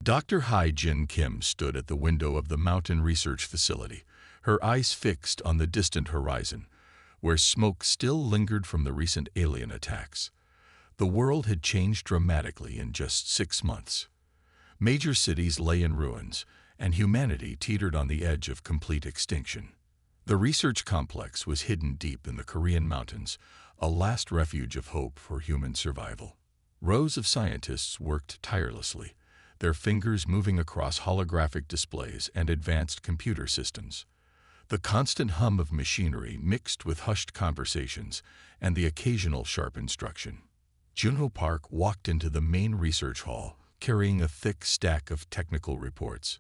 Dr. Hai Jin Kim stood at the window of the mountain research facility, her eyes fixed on the distant horizon, where smoke still lingered from the recent alien attacks. The world had changed dramatically in just 6 months. Major cities lay in ruins, and humanity teetered on the edge of complete extinction. The research complex was hidden deep in the Korean mountains, a last refuge of hope for human survival. Rows of scientists worked tirelessly, their fingers moving across holographic displays and advanced computer systems. The constant hum of machinery mixed with hushed conversations and the occasional sharp instruction. Junho Park walked into the main research hall, carrying a thick stack of technical reports.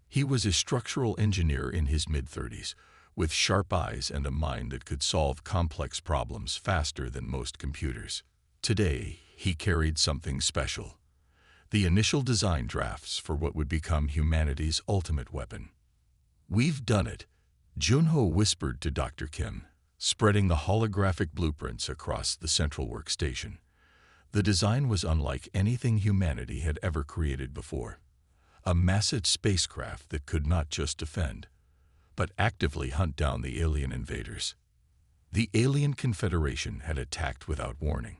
He was a structural engineer in his mid-30s, with sharp eyes and a mind that could solve complex problems faster than most computers. Today, he carried something special: the initial design drafts for what would become humanity's ultimate weapon. "We've done it," Junho whispered to Dr. Kim, spreading the holographic blueprints across the central workstation. The design was unlike anything humanity had ever created before. A massive spacecraft that could not just defend, but actively hunt down the alien invaders. The alien confederation had attacked without warning.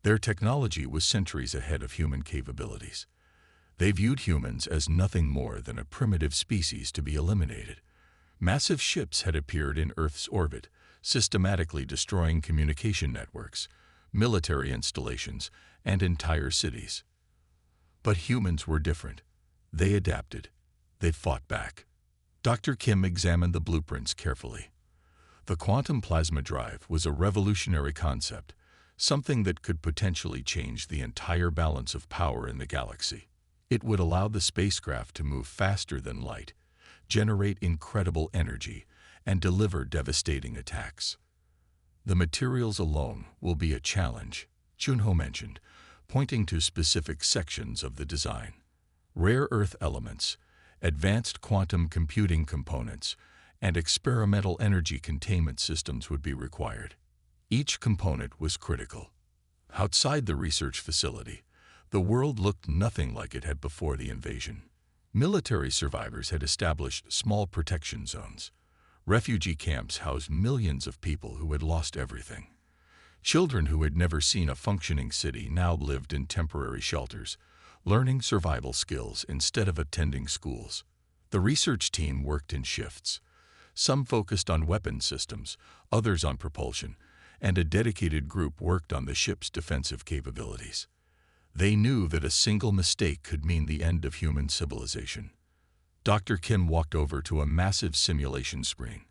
Their technology was centuries ahead of human capabilities. They viewed humans as nothing more than a primitive species to be eliminated. Massive ships had appeared in Earth's orbit, systematically destroying communication networks, military installations, and entire cities. But humans were different. They adapted. They fought back. Dr. Kim examined the blueprints carefully. The quantum plasma drive was a revolutionary concept, something that could potentially change the entire balance of power in the galaxy. It would allow the spacecraft to move faster than light, generate incredible energy, and deliver devastating attacks. "The materials alone will be a challenge," Junho mentioned, pointing to specific sections of the design. Rare earth elements, advanced quantum computing components, and experimental energy containment systems would be required. Each component was critical. Outside the research facility, the world looked nothing like it had before the invasion. Military survivors had established small protection zones. Refugee camps housed millions of people who had lost everything. Children who had never seen a functioning city now lived in temporary shelters, learning survival skills instead of attending schools. The research team worked in shifts. Some focused on weapon systems, others on propulsion, and a dedicated group worked on the ship's defensive capabilities. They knew that a single mistake could mean the end of human civilization. Dr. Kim walked over to a massive simulation screen.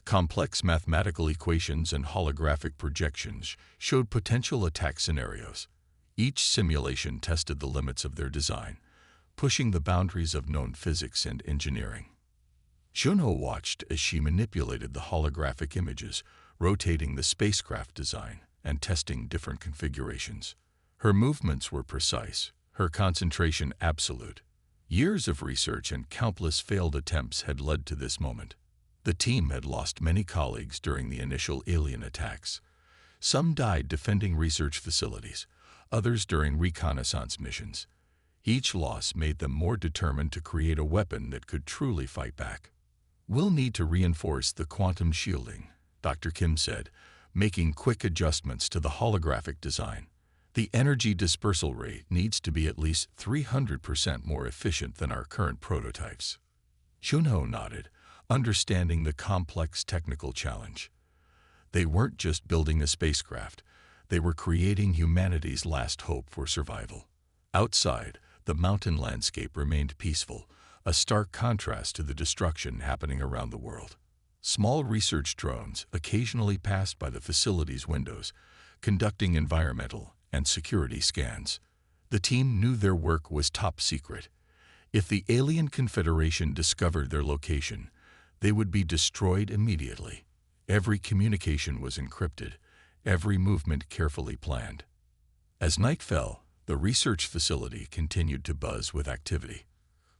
Complex mathematical equations and holographic projections showed potential attack scenarios. Each simulation tested the limits of their design, pushing the boundaries of known physics and engineering. Junho watched as she manipulated the holographic images, rotating the spacecraft design and testing different configurations. Her movements were precise, her concentration absolute. Years of research and countless failed attempts had led to this moment. The team had lost many colleagues during the initial alien attacks. Some died defending research facilities, others during reconnaissance missions. Each loss made them more determined to create a weapon that could truly fight back. "We'll need to reinforce the quantum shielding," Dr. Kim said, making quick adjustments to the holographic design. "The energy dispersal rate needs to be at least 300% more efficient than our current prototypes." Junho nodded, understanding the complex technical challenge. They weren't just building a spacecraft, they were creating humanity's last hope for survival. Outside, the mountain landscape remained peaceful, a stark contrast to the destruction happening around the world. Small research drones occasionally passed by the facility's windows, conducting environmental and security scans. The team knew their work was top secret. If the alien confederation discovered their location, they would be destroyed immediately. Every communication was encrypted, every movement carefully planned. As night fell, the research facility continued to buzz with activity.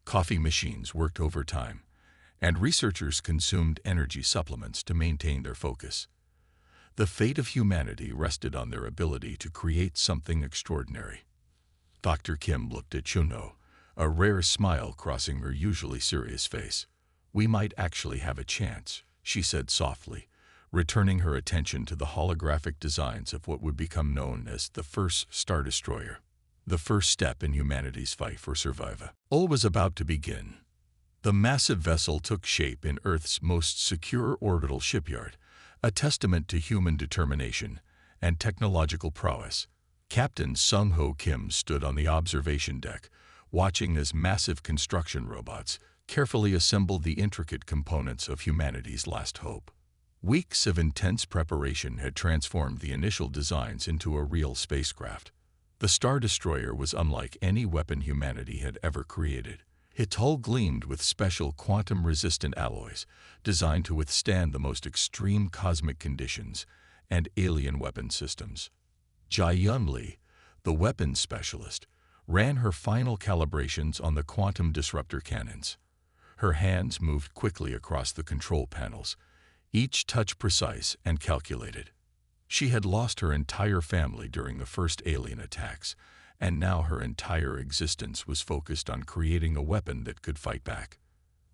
Coffee machines worked overtime, and researchers consumed energy supplements to maintain their focus. The fate of humanity rested on their ability to create something extraordinary. Dr. Kim looked at Junho, a rare smile crossing her usually serious face. "We might actually have a chance," she said softly, returning her attention to the holographic designs of what would become known as the first Stardestroyer, the first step in humanity's fight for survival. All was about to begin. The massive vessel took shape in Earth's most secure orbital shipyard, a testament to human determination and technological prowess. Captain Sung-Ho Kim stood on the observation deck, watching as massive construction robots carefully assembled the intricate components of humanity's last hope. Weeks of intense preparation had transformed the initial designs into a real spacecraft. The Star Destroyer was unlike any weapon humanity had ever created. Its hull gleamed with special quantum-resistant alloys designed to withstand the most extreme cosmic conditions and alien weapon systems. Jia Li, the weapons specialist, ran her final calibrations on the quantum disruptor cannons. Her hands moved quickly across the control panels, each touch precise and calculated. She had lost her entire family during the first alien attacks, and now her entire existence was focused on creating a weapon that could fight back.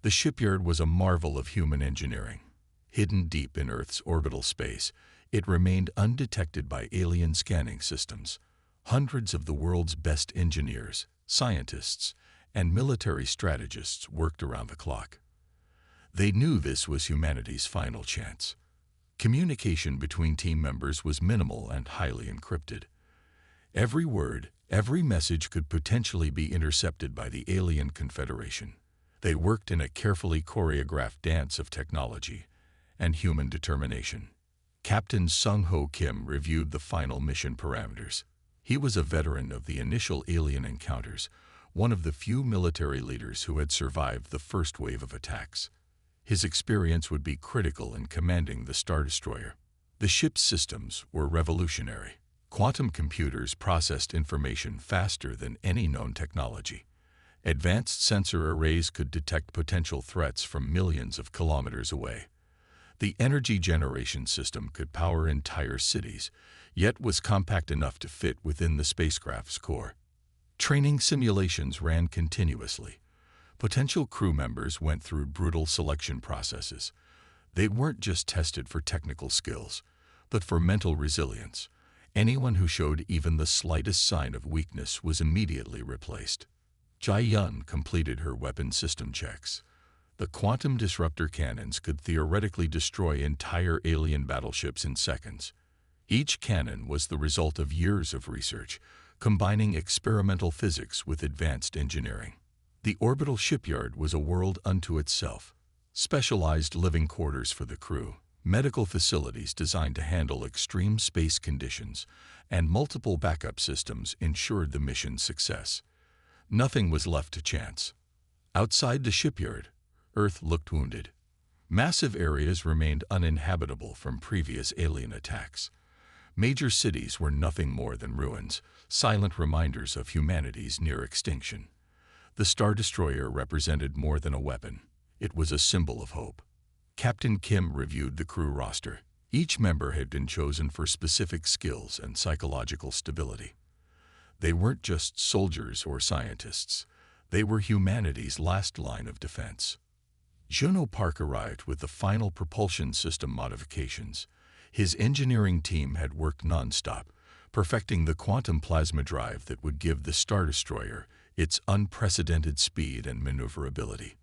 The shipyard was a marvel of human engineering. Hidden deep in Earth's orbital space, it remained undetected by alien scanning systems. Hundreds of the world's best engineers, scientists, and military strategists worked around the clock. They knew this was humanity's final chance. Communication between team members was minimal and highly encrypted. Every word, every message could potentially be intercepted by the alien confederation. They worked in a carefully choreographed dance of technology and human determination. Captain Sung-Ho Kim reviewed the final mission parameters. He was a veteran of the initial alien encounters, one of the few military leaders who had survived the first wave of attacks. His experience would be critical in commanding the Star Destroyer. The ship's systems were revolutionary. Quantum computers processed information faster than any known technology. Advanced sensor arrays could detect potential threats from millions of kilometers away. The energy generation system could power entire cities, yet was compact enough to fit within the spacecraft's core. Training simulations ran continuously. Potential crew members went through brutal selection processes. They weren't just tested for technical skills, but for mental resilience. Anyone who showed even the slightest sign of weakness was immediately replaced. Jia completed her weapon system checks. The quantum disruptor cannons could theoretically destroy entire alien battleships in seconds. Each cannon was the result of years of research, combining experimental physics with advanced engineering. The orbital shipyard was a world unto itself. Specialized living quarters for the crew, medical facilities designed to handle extreme space conditions, and multiple backup systems ensured the mission's success. Nothing was left to chance. Outside the shipyard, Earth looked wounded. Massive areas remained uninhabitable from previous alien attacks. Major cities were nothing more than ruins, silent reminders of humanity's near extinction. The Star Destroyer represented more than a weapon. It was a symbol of hope. Captain Kim reviewed the crew roster. Each member had been chosen for specific skills and psychological stability. They weren't just soldiers or scientists. They were humanity's last line of defense. Juno Park arrived with the final propulsion system modifications. His engineering team had worked nonstop, perfecting the quantum plasma drive that would give the Star Destroyer its unprecedented speed and maneuverability.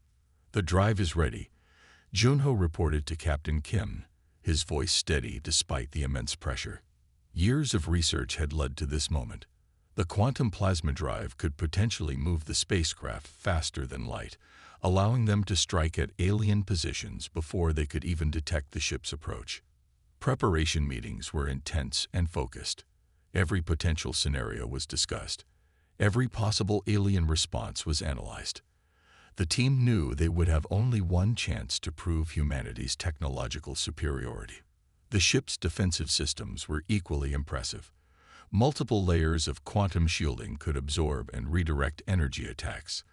"The drive is ready," Junho reported to Captain Kim, his voice steady despite the immense pressure. Years of research had led to this moment. The quantum plasma drive could potentially move the spacecraft faster than light, allowing them to strike at alien positions before they could even detect the ship's approach. Preparation meetings were intense and focused. Every potential scenario was discussed. Every possible alien response was analyzed. The team knew they would have only one chance to prove humanity's technological superiority. The ship's defensive systems were equally impressive. Multiple layers of quantum shielding could absorb and redirect energy attacks.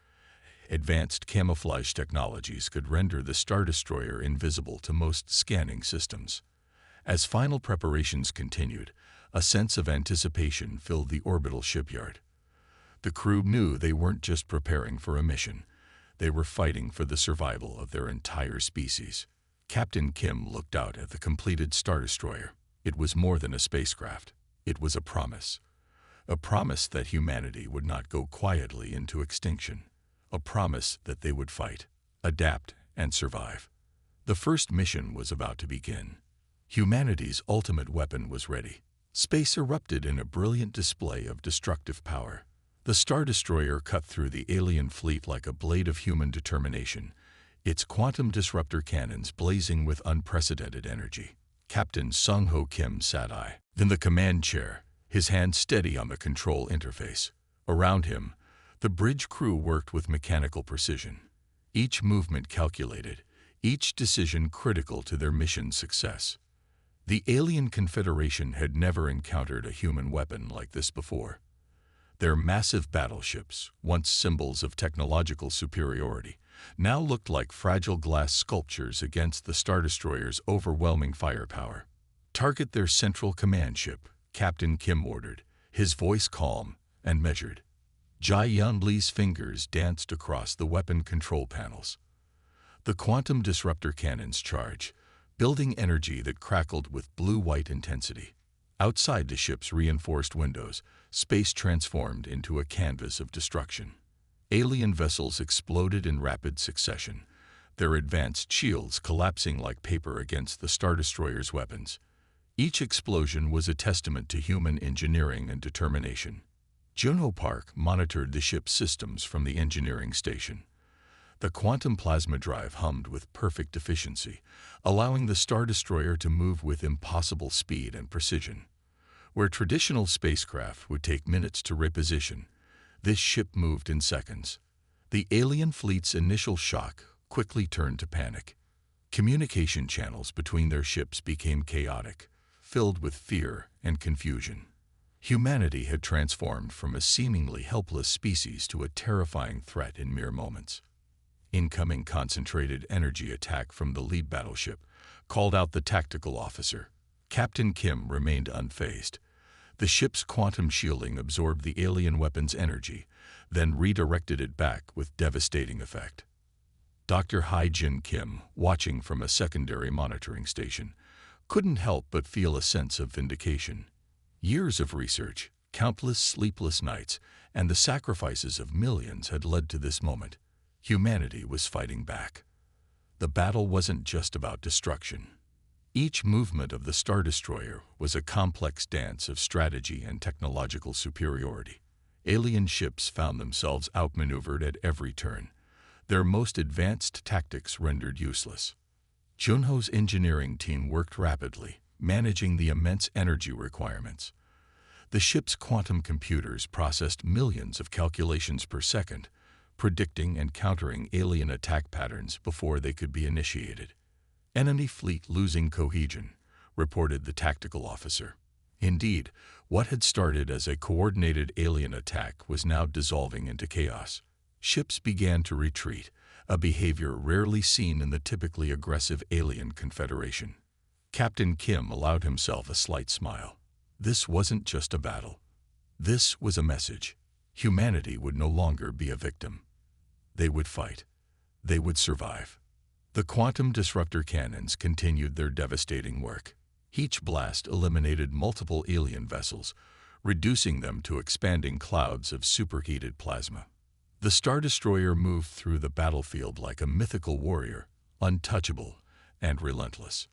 Advanced camouflage technologies could render the Star Destroyer invisible to most scanning systems. As final preparations continued, a sense of anticipation filled the orbital shipyard. The crew knew they weren't just preparing for a mission. They were fighting for the survival of their entire species. Captain Kim looked out at the completed Stardestroyer. It was more than a spacecraft. It was a promise. A promise that humanity would not go quietly into extinction. A promise that they would fight, adapt, and survive. The first mission was about to begin. Humanity's ultimate weapon was ready. Space erupted in a brilliant display of destructive power. The Stardestroyer cut through the alien fleet like a blade of human determination, its quantum disruptor cannons blazing with unprecedented energy. Captain Sung-Ho Kim sat in the command chair, his hand steady on the control interface. Around him, the bridge crew worked with mechanical precision. Each movement calculated, each decision critical to their mission's success. The alien confederation had never encountered a human weapon like this before. Their massive battleships, once symbols of technological superiority, now looked like fragile glass sculptures against the Stardestroyer's overwhelming firepower. "Target their central command ship," Captain Kim ordered, his voice calm and measured. Jai Yun-Li's fingers danced across the weapon control panels. The quantum disruptor cannons charged, building energy that crackled with blue-white intensity. Outside the ship's reinforced windows, space transformed into a canvas of destruction. Alien vessels exploded in rapid succession, their advanced shields collapsing like paper against the Stardestroyer's weapons. Each explosion was a testament to human engineering and determination. Junho Park monitored the ship's systems from the engineering station. The quantum plasma drive hummed with perfect efficiency, allowing the Stardestroyer to move with impossible speed and precision. Where traditional spacecraft would take minutes to reposition, this ship moved in seconds. The alien fleet's initial shock quickly turned to panic. Communication channels between their ships became chaotic, filled with fear and confusion. Humanity had transformed from a seemingly helpless species to a terrifying threat in mere moments. Incoming concentrated energy attack from the lead battleship called out the tactical officer. Captain Kim remained unfazed. The ship's quantum shielding absorbed the alien weapon's energy, then redirected it back with devastating effect. Dr. Hai-Jin Kim, watching from a secondary monitoring station, couldn't help but feel a sense of vindication. Years of research, countless sleepless nights, and the sacrifices of millions had led to this moment. Humanity was fighting back. The battle wasn't just about destruction. Each movement of the Stardestroyer was a complex dance of strategy and technological superiority. Alien ships found themselves outmaneuvered at every turn, their most advanced tactics rendered useless. Junho's engineering team worked rapidly, managing the immense energy requirements. The ship's quantum computers processed millions of calculations per second, predicting and countering alien attack patterns before they could be initiated. "Enemy fleet losing cohesion," reported the tactical officer. Indeed, what had started as a coordinated alien attack was now dissolving into chaos. Ships began to retreat, a behavior rarely seen in the typically aggressive alien confederation. Captain Kim allowed himself a slight smile. This wasn't just a battle. This was a message. Humanity would no longer be a victim. They would fight. They would survive. The quantum disruptor cannons continued their devastating work. Each blast eliminated multiple alien vessels, reducing them to expanding clouds of superheated plasma. The Stardestroyer moved through the battlefield like a mythical warrior, untouchable and relentless.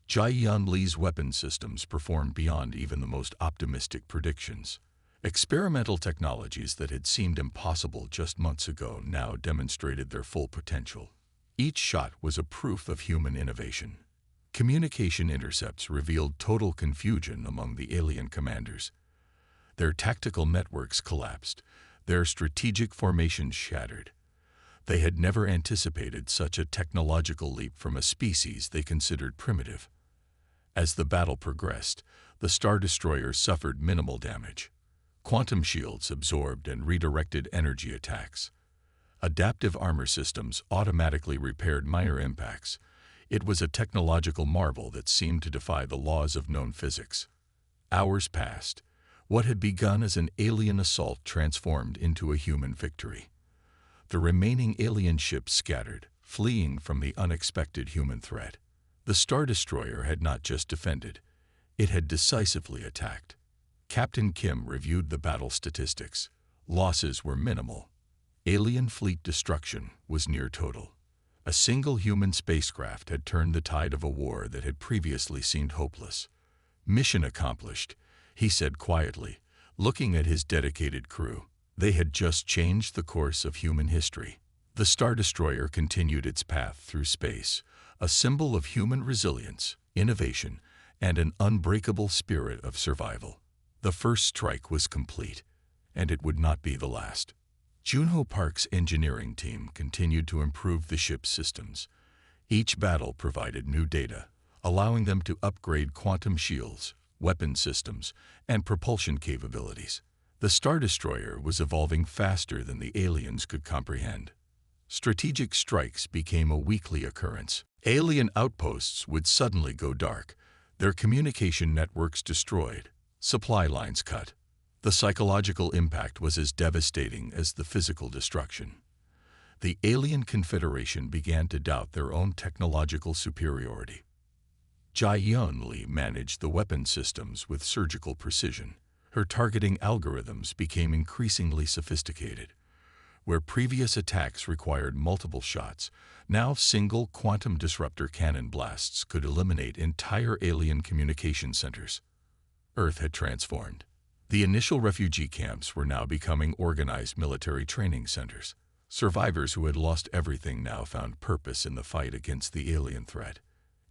Jai Yun-Li's weapon systems performed beyond even the most optimistic predictions. Experimental technologies that had seemed impossible just months ago now demonstrated their full potential. Each shot was a proof of human innovation. Communication intercepts revealed total confusion among the alien commanders. Their tactical networks collapsed, their strategic formations shattered. They had never anticipated such a technological leap from a species they considered primitive. As the battle progressed, the Stardestroyer suffered minimal damage. Quantum shields absorbed and redirected energy attacks. Adaptive armor systems automatically repaired minor impacts. It was a technological marvel that seemed to defy the laws of known physics. Hours passed, What had begun as an alien assault transformed into a human victory. The remaining alien ships scattered, fleeing from the unexpected human threat. The Stardestroyer had not just defended, it had decisively attacked. Captain Kim reviewed the battle statistics. Losses were minimal. Alien fleet destruction was near total. A single human spacecraft had turned the tide of a war that had previously seemed hopeless. Mission accomplished, he said quietly, looking at his dedicated crew. They had just changed the course of human history. The Stardestroyer continued its path through space, a symbol of human resilience, innovation, and an unbreakable spirit of survival. The first strike was complete, and it would not be the last. Junho Park's engineering team continued to improve the ship's systems. Each battle provided new data, allowing them to upgrade quantum shields, weapon systems, and propulsion capabilities. The Stardestroyer was evolving faster than the aliens could comprehend. Strategic strikes became a weekly occurrence. Alien outposts would suddenly go dark, their communication networks destroyed, supply lines cut. The psychological impact was as devastating as the physical destruction. The alien confederation began to doubt their own technological superiority. Jai Yun-Li managed the weapon systems with surgical precision. Her targeting algorithms became increasingly sophisticated. Where previous attacks required multiple shots, now single quantum disruptor cannon blasts could eliminate entire alien communication centers. Earth had transformed. The initial refugee camps were now becoming organized military training centers. Survivors who had lost everything now found purpose in the fight against the alien threat.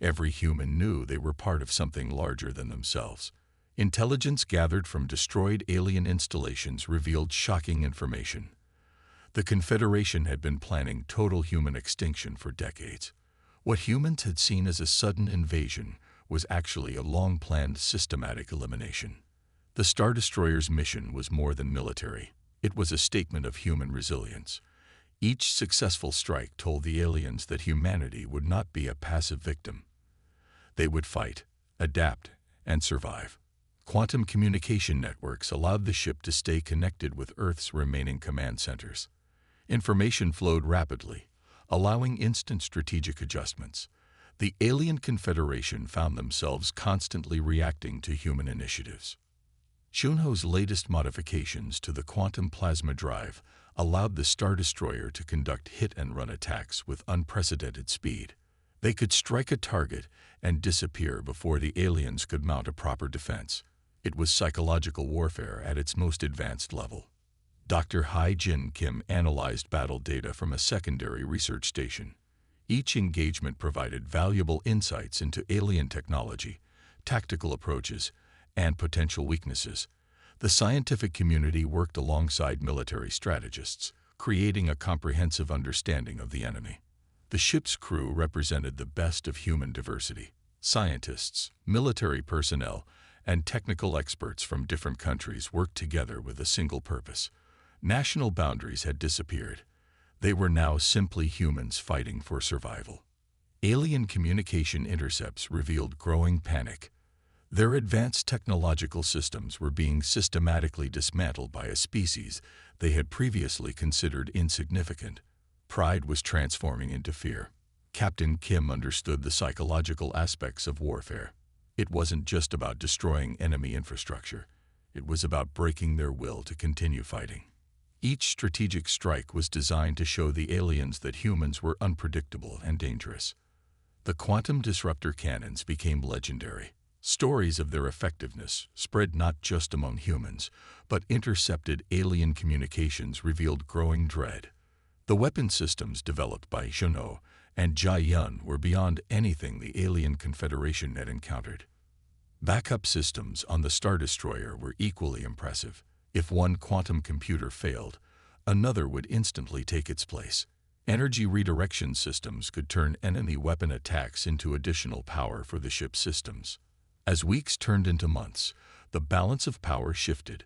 Every human knew they were part of something larger than themselves. Intelligence gathered from destroyed alien installations revealed shocking information. The Confederation had been planning total human extinction for decades. What humans had seen as a sudden invasion was actually a long-planned systematic elimination. The Stardestroyer's mission was more than military. It was a statement of human resilience. Each successful strike told the aliens that humanity would not be a passive victim. They would fight, adapt, and survive. Quantum communication networks allowed the ship to stay connected with Earth's remaining command centers. Information flowed rapidly, allowing instant strategic adjustments. The alien confederation found themselves constantly reacting to human initiatives. Junho's latest modifications to the quantum plasma drive allowed the Stardestroyer to conduct hit-and-run attacks with unprecedented speed. They could strike a target and disappear before the aliens could mount a proper defense. It was psychological warfare at its most advanced level. Dr. Hai-Jin Kim analyzed battle data from a secondary research station. Each engagement provided valuable insights into alien technology, tactical approaches, and potential weaknesses. The scientific community worked alongside military strategists, creating a comprehensive understanding of the enemy. The ship's crew represented the best of human diversity. Scientists, military personnel, and technical experts from different countries worked together with a single purpose. National boundaries had disappeared. They were now simply humans fighting for survival. Alien communication intercepts revealed growing panic. Their advanced technological systems were being systematically dismantled by a species they had previously considered insignificant. Pride was transforming into fear. Captain Kim understood the psychological aspects of warfare. It wasn't just about destroying enemy infrastructure. It was about breaking their will to continue fighting. Each strategic strike was designed to show the aliens that humans were unpredictable and dangerous. The quantum disruptor cannons became legendary. Stories of their effectiveness spread not just among humans, but intercepted alien communications revealed growing dread. The weapon systems developed by Junho and Jai Yun were beyond anything the alien confederation had encountered. Backup systems on the Stardestroyer were equally impressive. If one quantum computer failed, another would instantly take its place. Energy redirection systems could turn enemy weapon attacks into additional power for the ship's systems. As weeks turned into months, the balance of power shifted.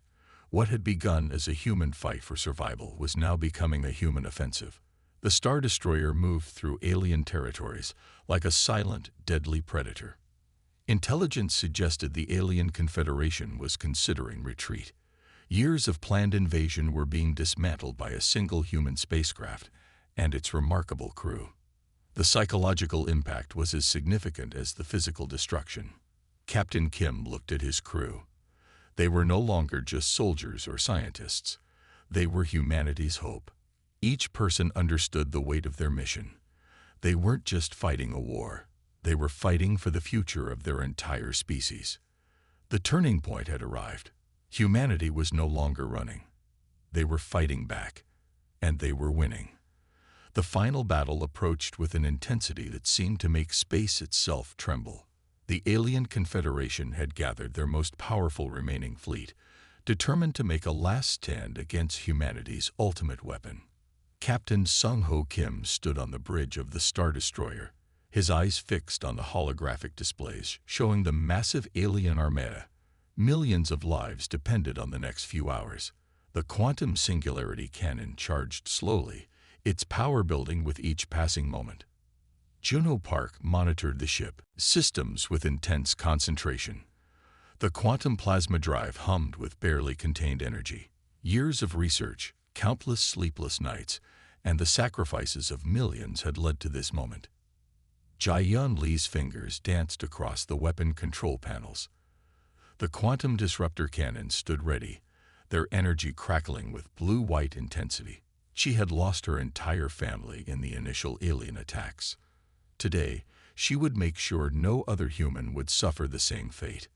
What had begun as a human fight for survival was now becoming a human offensive. The Stardestroyer moved through alien territories like a silent, deadly predator. Intelligence suggested the alien confederation was considering retreat. Years of planned invasion were being dismantled by a single human spacecraft and its remarkable crew. The psychological impact was as significant as the physical destruction. Captain Kim looked at his crew. They were no longer just soldiers or scientists. They were humanity's hope. Each person understood the weight of their mission. They weren't just fighting a war. They were fighting for the future of their entire species. The turning point had arrived. Humanity was no longer running. They were fighting back, and they were winning. The final battle approached with an intensity that seemed to make space itself tremble. The alien confederation had gathered their most powerful remaining fleet, determined to make a last stand against humanity's ultimate weapon. Captain Sung-Ho Kim stood on the bridge of the Stardestroyer, his eyes fixed on the holographic displays showing the massive alien armada. Millions of lives depended on the next few hours. The quantum singularity cannon charged slowly, its power building with each passing moment. Juno Park monitored the ship, systems with intense concentration. The quantum plasma drive hummed with barely contained energy. Years of research, countless sleepless nights, and the sacrifices of millions had led to this moment. Jai-Yun Lee's fingers danced across the weapon control panels. The quantum disruptor cannons stood ready, their energy crackling with blue-white intensity. She had lost her entire family in the initial alien attacks. Today, she would make sure no other human would suffer the same fate.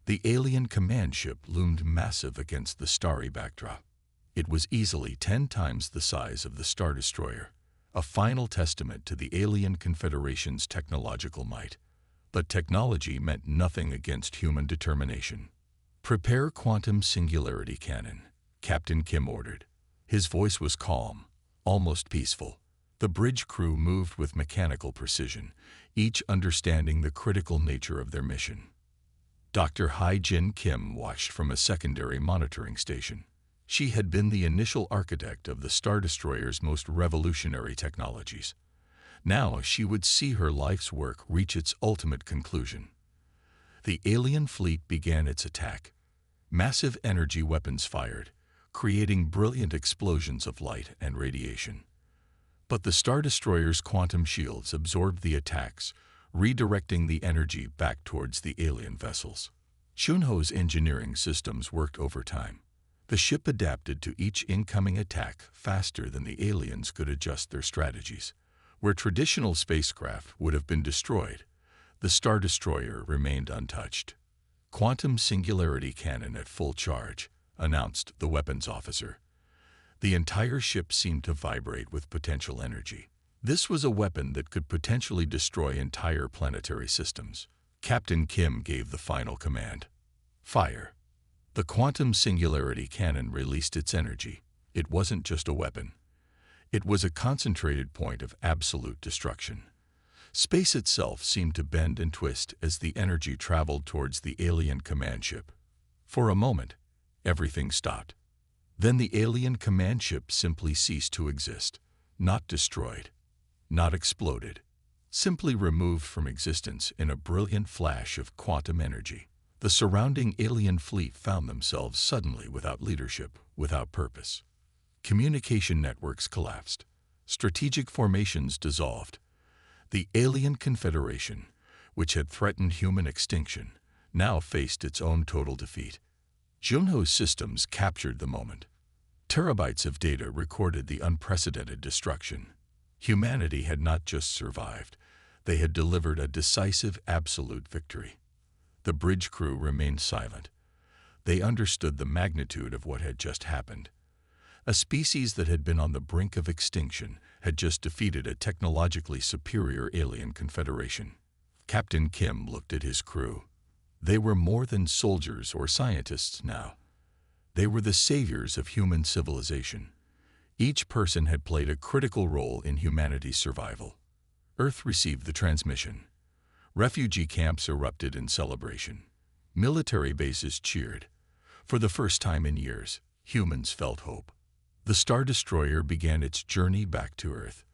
The alien command ship loomed massive against the starry backdrop. It was easily 10 times the size of the Stardestroyer, a final testament to the alien confederation's technological might. But technology meant nothing against human determination. "Prepare quantum singularity cannon," Captain Kim ordered. His voice was calm, almost peaceful. The bridge crew moved with mechanical precision, each understanding the critical nature of their mission. Dr. Hai-Jin Kim watched from a secondary monitoring station. She had been the initial architect of the Stardestroyer's most revolutionary technologies. Now she would see her life's work reach its ultimate conclusion. The alien fleet began its attack. Massive energy weapons fired, creating brilliant explosions of light and radiation. But the Stardestroyer's quantum shields absorbed the attacks, redirecting the energy back towards the alien vessels. Chunho's engineering systems worked overtime. The ship adapted to each incoming attack faster than the aliens could adjust their strategies. Where traditional spacecraft would have been destroyed, the Stardestroyer remained untouched. "Quantum singularity cannon at full charge," announced the weapons officer. The entire ship seemed to vibrate with potential energy. This was a weapon that could potentially destroy entire planetary systems. Captain Kim gave the final command. "Fire." The quantum singularity cannon released its energy. It wasn't just a weapon. It was a concentrated point of absolute destruction. Space itself seemed to bend and twist as the energy traveled towards the alien command ship. For a moment, everything stopped. Then the alien command ship simply ceased to exist, not destroyed, not exploded, simply removed from existence in a brilliant flash of quantum energy. The surrounding alien fleet found themselves suddenly without leadership, without purpose. Communication networks collapsed. Strategic formations dissolved. The alien confederation, which had threatened human extinction, now faced its own total defeat. Junho's systems captured the moment. Terabytes of data recorded the unprecedented destruction. Humanity had not just survived, they had delivered a decisive absolute victory. The bridge crew remained silent. They understood the magnitude of what had just happened. A species that had been on the brink of extinction had just defeated a technologically superior alien confederation. Captain Kim looked at his crew. They were more than soldiers or scientists now. They were the saviors of human civilization. Each person had played a critical role in humanity's survival. Earth received the transmission. Refugee camps erupted in celebration. Military bases cheered. For the first time in years, humans felt hope. The Stardestroyer began its journey back to Earth.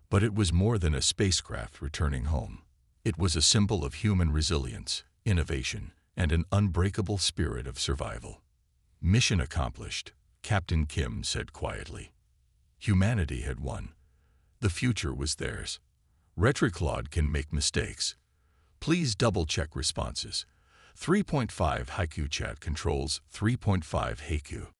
But it was more than a spacecraft returning home. It was a symbol of human resilience, innovation, and an unbreakable spirit of survival. Mission accomplished, Captain Kim said quietly. Humanity had won. The future was theirs. Retriclaude can make mistakes. Please double-check responses. 3.5 Haiku chat controls 3.5 Haiku.